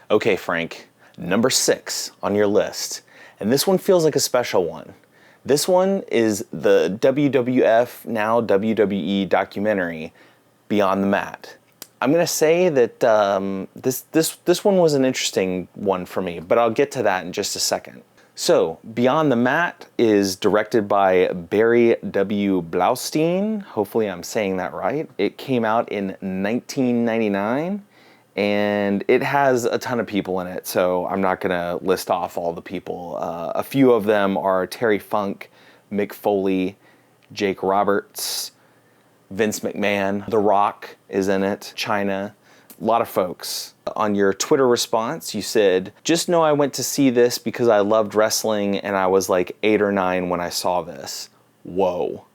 Okay, Frank, number 6 on your list. And this one feels like a special one. This one is the WWF, now WWE documentary, Beyond the Mat. I'm going to say that this one was an interesting one for me, but I'll get to that in just a second. So, Beyond the Mat is directed by Barry W. Blaustein. Hopefully I'm saying that right. It came out in 1999, and it has a ton of people in it, so I'm not going to list off all the people. A few of them are Terry Funk, Mick Foley, Jake Roberts, Vince McMahon, The Rock is in it, China, a lot of folks. On your Twitter response, you said, just know I went to see this because I loved wrestling and I was like 8 or 9 when I saw this. Whoa.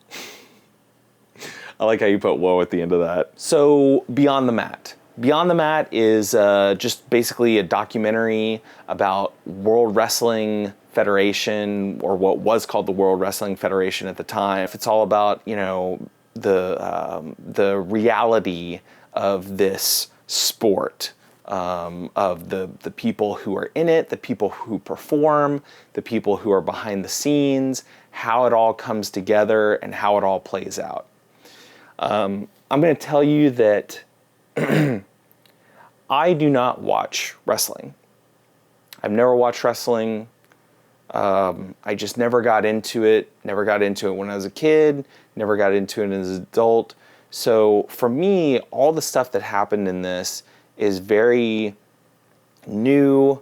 I like how you put whoa at the end of that. So, Beyond the Mat. Beyond the Mat is just basically a documentary about World Wrestling Federation, or what was called the World Wrestling Federation at the time. It's all about, you know, the reality of this sport, of the people who are in it, the people who perform, the people who are behind the scenes, how it all comes together and how it all plays out. I'm going to tell you that I do not watch wrestling. I've never watched wrestling. I just never got into it. Never got into it when I was a kid. Never got into it as an adult. So for me, all the stuff that happened in this is very new,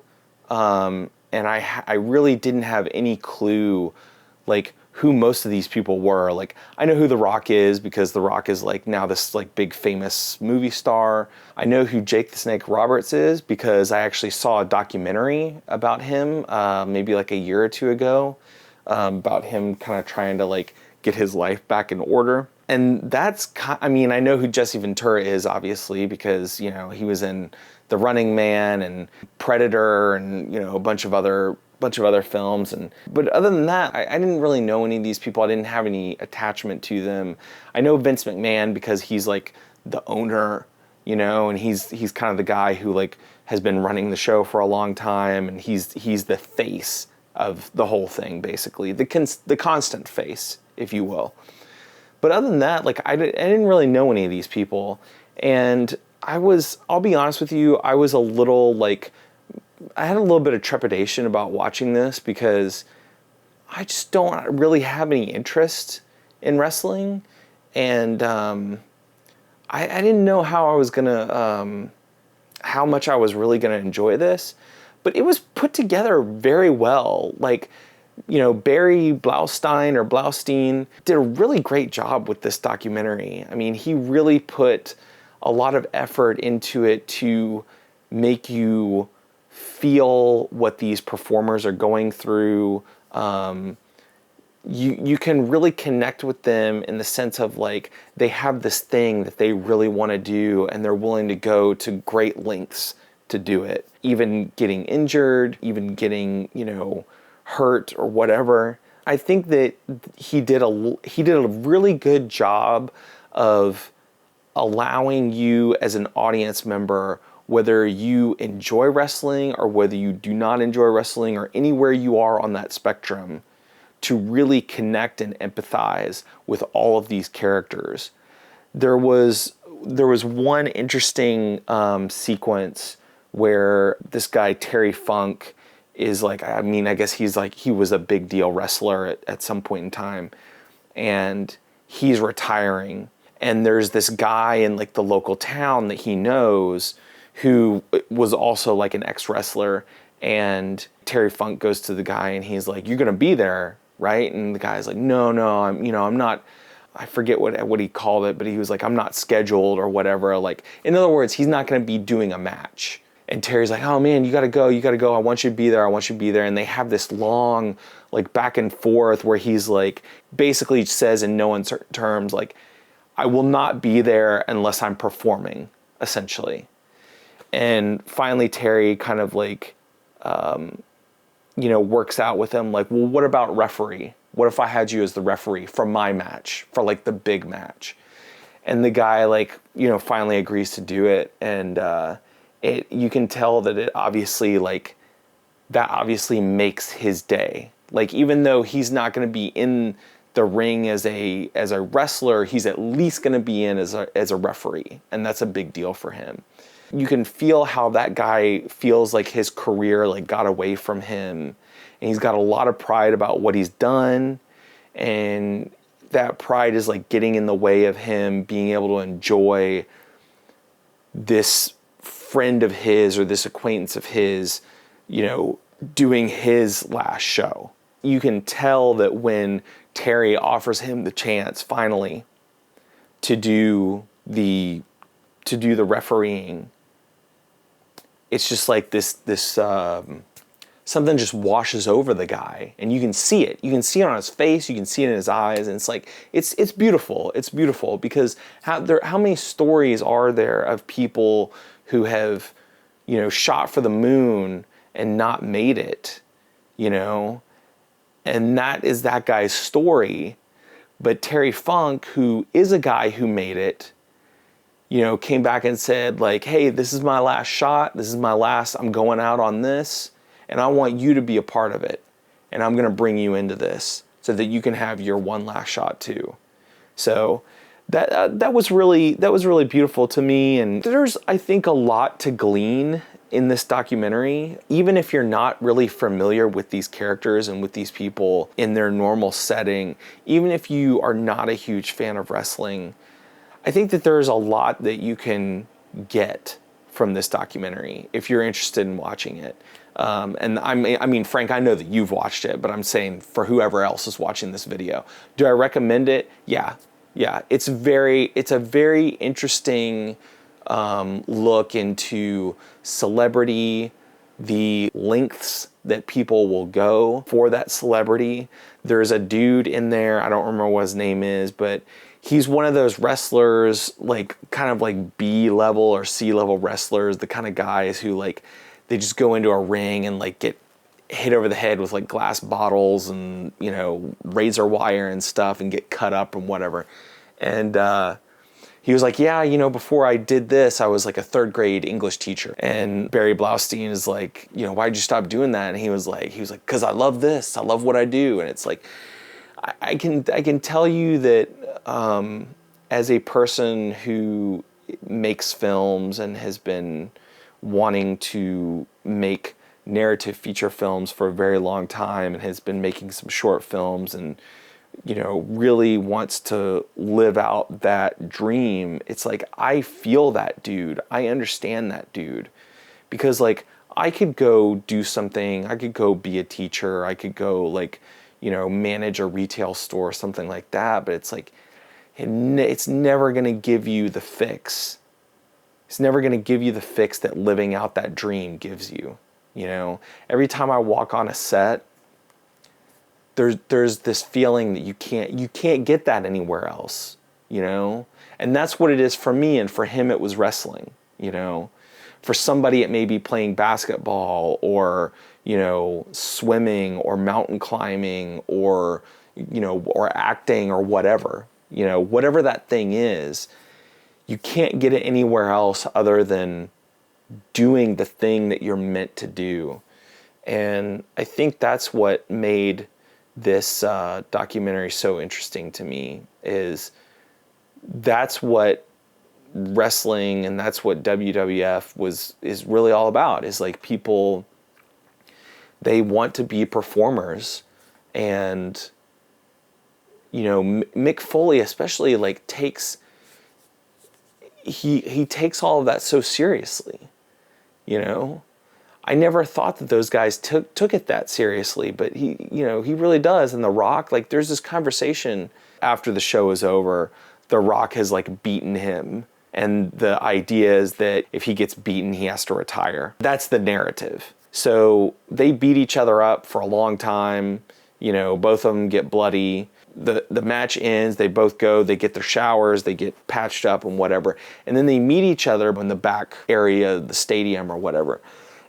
and I really didn't have any clue, like, who most of these people were. Like, I know who The Rock is because The Rock is like now this like big famous movie star. I know who Jake the Snake Roberts is because I actually saw a documentary about him maybe like a year or two ago, about him kind of trying to like get his life back in order. And that's, I mean, I know who Jesse Ventura is, obviously, because, you know, he was in The Running Man and Predator and, you know, a bunch of other films. But other than that, I didn't really know any of these people. I didn't have any attachment to them. I know Vince McMahon because he's like the owner, you know, and he's kind of the guy who like has been running the show for a long time, and he's the face of the whole thing, basically, the constant face, if you will. But other than that, like, I didn't really know any of these people. And I'll be honest with you, I was a little, like, I had a little bit of trepidation about watching this because I just don't really have any interest in wrestling. And I didn't know how I was gonna, how much I was really gonna enjoy this. But it was put together very well. Like, you know, Barry Blaustein did a really great job with this documentary. I mean, he really put a lot of effort into it to make you feel what these performers are going through. You can really connect with them in the sense of like they have this thing that they really want to do and they're willing to go to great lengths to do it. Even getting injured, even getting, you know, hurt or whatever. I think that he did a really good job of allowing you as an audience member, whether you enjoy wrestling or whether you do not enjoy wrestling or anywhere you are on that spectrum, to really connect and empathize with all of these characters. There was one interesting sequence where this guy Terry Funk is like, I mean, I guess he was a big deal wrestler at some point in time, and he's retiring, and there's this guy in like the local town that he knows who was also like an ex-wrestler, and Terry Funk goes to the guy and he's like, you're gonna be there, right? And the guy's like, no, I'm not. I forget what he called it, but he was like, I'm not scheduled or whatever. Like, in other words, he's not gonna be doing a match. And Terry's like, oh man, you gotta go. I want you to be there. And they have this long, like, back and forth where he's like, basically says in no uncertain terms, like, I will not be there unless I'm performing, essentially. And finally, Terry kind of like, works out with him, like, well, what about referee? What if I had you as the referee for my match, for like the big match? And the guy, like, finally agrees to do it. And you can tell that it obviously, like, that obviously makes his day. Like, even though he's not going to be in the ring as a wrestler, he's at least going to be in as a referee, and that's a big deal for him. You can feel how that guy feels like his career like got away from him, and he's got a lot of pride about what he's done, and that pride is like getting in the way of him being able to enjoy this friend of his or this acquaintance of his, you know, doing his last show. You can tell that when Terry offers him the chance finally to do the refereeing, it's just like this something just washes over the guy, and you can see it. You can see it on his face. You can see it in his eyes, and it's like it's beautiful. It's beautiful because how many stories are there of people who have, you know, shot for the moon and not made it, you know, and that is that guy's story. But Terry Funk, who is a guy who made it, you know, came back and said like, hey, this is my last shot. This is my last, I'm going out on this, and I want you to be a part of it. And I'm going to bring you into this so that you can have your one last shot too. So that was really beautiful to me. And there's, I think, a lot to glean in this documentary, even if you're not really familiar with these characters and with these people in their normal setting, even if you are not a huge fan of wrestling, I think that there's a lot that you can get from this documentary if you're interested in watching it. And I mean, Frank, I know that you've watched it, but I'm saying for whoever else is watching this video, do I recommend it? Yeah. It's a very interesting look into celebrity, the lengths that people will go for that celebrity. There's a dude in there, I don't remember what his name is, but he's one of those wrestlers, like kind of like B-level or C-level wrestlers, the kind of guys who like, they just go into a ring and like get hit over the head with like glass bottles and, you know, razor wire and stuff and get cut up and whatever. And he was like, yeah, you know, before I did this, I was like a third grade English teacher. And Barry Blaustein is like, you know, why'd you stop doing that? And he was like, because I love this. I love what I do. And it's like, I can tell you that as a person who makes films and has been wanting to make narrative feature films for a very long time and has been making some short films and, you know, really wants to live out that dream, it's like, I feel that dude. I understand that dude. Because like, I could go do something, I could go be a teacher, I could go like, you know, manage a retail store or something like that, but it's like, it's never gonna give you the fix. It's never gonna give you the fix that living out that dream gives you, you know? Every time I walk on a set, there's this feeling that you can't get that anywhere else, you know? And that's what it is for me, and for him it was wrestling, you know? For somebody it may be playing basketball or, you know, swimming or mountain climbing or, you know, or acting or whatever, you know, whatever that thing is, you can't get it anywhere else other than doing the thing that you're meant to do. And I think that's what made this documentary so interesting to me, is that's what wrestling and that's what WWF is really all about, is like people, they want to be performers. And, you know, Mick Foley especially like takes all of that so seriously, you know? I never thought that those guys took it that seriously, but he really does. And The Rock, like there's this conversation after the show is over, The Rock has like beaten him. And the idea is that if he gets beaten, he has to retire. That's the narrative. So they beat each other up for a long time. You know, both of them get bloody. The match ends, they both go, they get their showers, they get patched up and whatever. And then they meet each other in the back area of the stadium or whatever.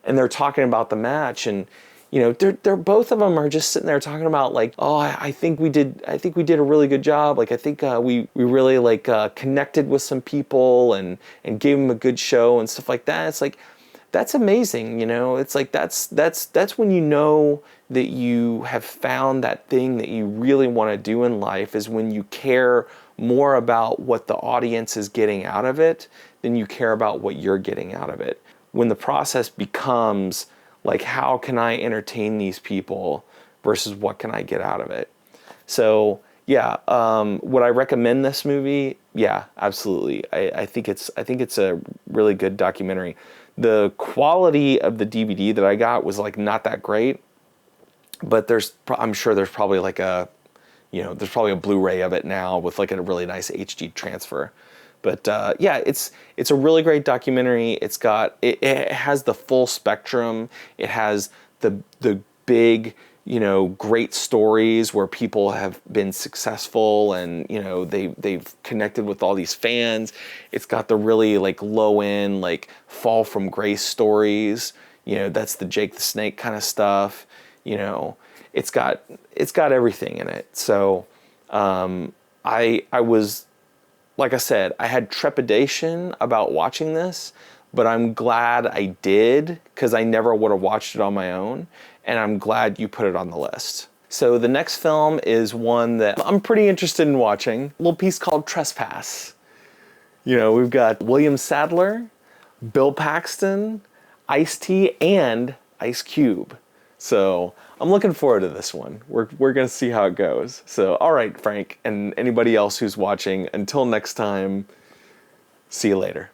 And they're talking about the match, and you know, they're both of them are just sitting there talking about like, oh, I think we did a really good job. Like I think we really like connected with some people and gave them a good show and stuff like that. It's like, that's amazing. You know, it's like that's when you know that you have found that thing that you really want to do in life, is when you care more about what the audience is getting out of it than you care about what you're getting out of it. When the process becomes like, how can I entertain these people versus what can I get out of it? So yeah, would I recommend this movie? Yeah, absolutely. I think it's a really good documentary. The quality of the DVD that I got was like not that great, but I'm sure there's probably like there's probably a Blu-ray of it now with like a really nice HD transfer. But yeah, it's a really great documentary. It has the full spectrum. It has the big, great stories where people have been successful, and they've connected with all these fans. It's got the really like low end, like fall from grace stories. That's the Jake the Snake kind of stuff. It's got everything in it. So I was, like I said, I had trepidation about watching this, but I'm glad I did, because I never would have watched it on my own, and I'm glad you put it on the list. So the next film is one that I'm pretty interested in watching, a little piece called Trespass. We've got William Sadler, Bill Paxton, Ice-T, and Ice Cube. So I'm looking forward to this one. We're going to see how it goes. So, all right, Frank, and anybody else who's watching, until next time, see you later.